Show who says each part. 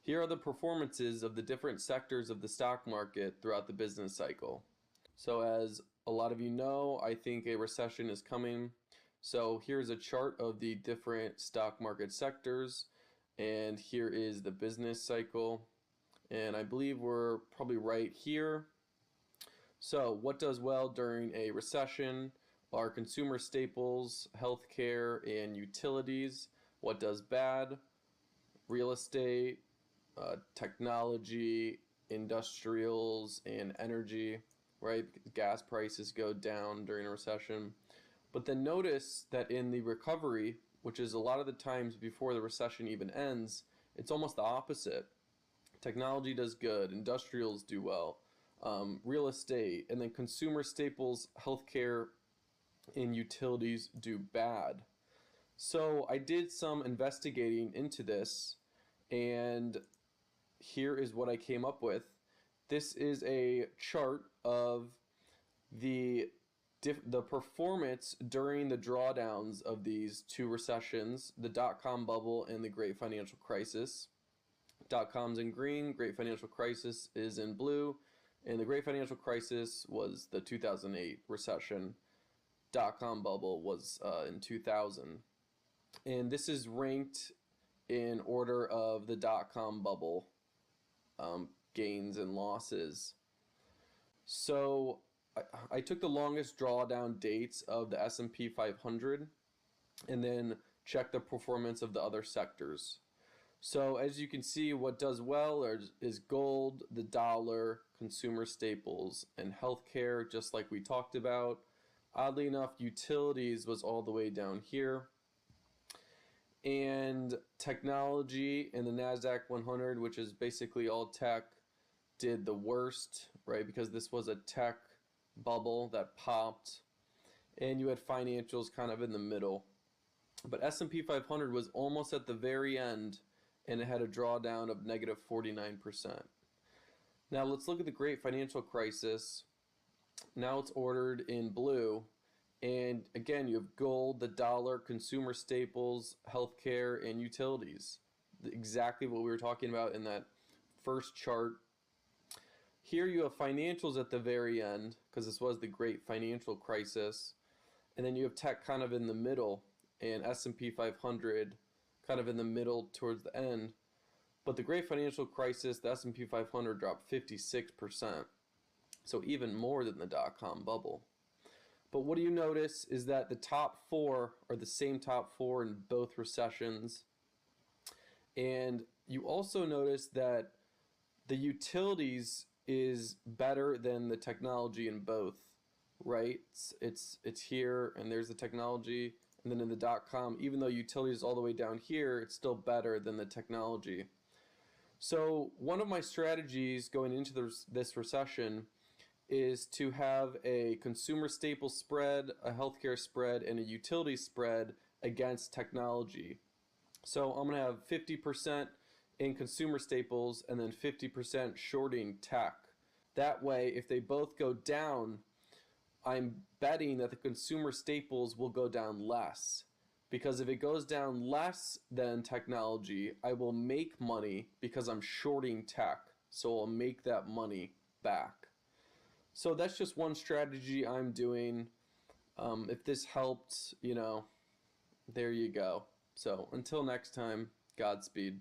Speaker 1: Here are the performances of the different sectors of the stock market throughout the business cycle. So as a lot of you know, I think a recession is coming. So here's a chart of the different stock market sectors, and here is the business cycle. And I believe we're probably right here. So what does well during a recession are consumer staples, healthcare, and utilities. What does bad? Real estate, technology, industrials, and energy, right? Gas prices go down during a recession. But then notice that in the recovery, which is a lot of the times before the recession even ends, it's almost the opposite. Technology does good, industrials do well, real estate, and then consumer staples, healthcare, and utilities do bad. So I did some investigating into this, and here is what I came up with. This is a chart of the performance during the drawdowns of these two recessions, the dot-com bubble and the Great Financial Crisis. Dot-com's in green, Great Financial Crisis is in blue, and the Great Financial Crisis was the 2008 recession. Dot-com bubble was in 2000. And this is ranked in order of the dot-com bubble gains and losses. So I took the longest drawdown dates of the S&P 500 and then checked the performance of the other sectors. So as you can see, what does well is gold, the dollar, consumer staples, and healthcare, just like we talked about. Oddly enough, utilities was all the way down here. And technology and the NASDAQ 100, which is basically all tech, did the worst, right? Because this was a tech bubble that popped. And you had financials kind of in the middle. But S&P 500 was almost at the very end, and it had a drawdown of negative 49%. Now let's look at the Great Financial Crisis. Now it's ordered in blue. And again, you have gold, the dollar, consumer staples, healthcare, and utilities. Exactly what we were talking about in that first chart. Here you have financials at the very end, because this was the Great Financial Crisis. And then you have tech kind of in the middle, and S&P 500 kind of in the middle towards the end. But the Great Financial Crisis, the S&P 500 dropped 56%. So even more than the dot-com bubble. But what do you notice is that the top four are the same top four in both recessions. And you also notice that the utilities is better than the technology in both, right? It's here, and there's the technology. And then in the dot-com, even though utilities is all the way down here, it's still better than the technology. So one of my strategies going into this recession is to have a consumer staple spread, a healthcare spread, and a utility spread against technology. So I'm going to have 50% in consumer staples and then 50% shorting tech. That way, if they both go down, I'm betting that the consumer staples will go down less. Because if it goes down less than technology, I will make money because I'm shorting tech. So I'll make that money back. So that's just one strategy I'm doing. If this helped, there you go. So until next time, Godspeed.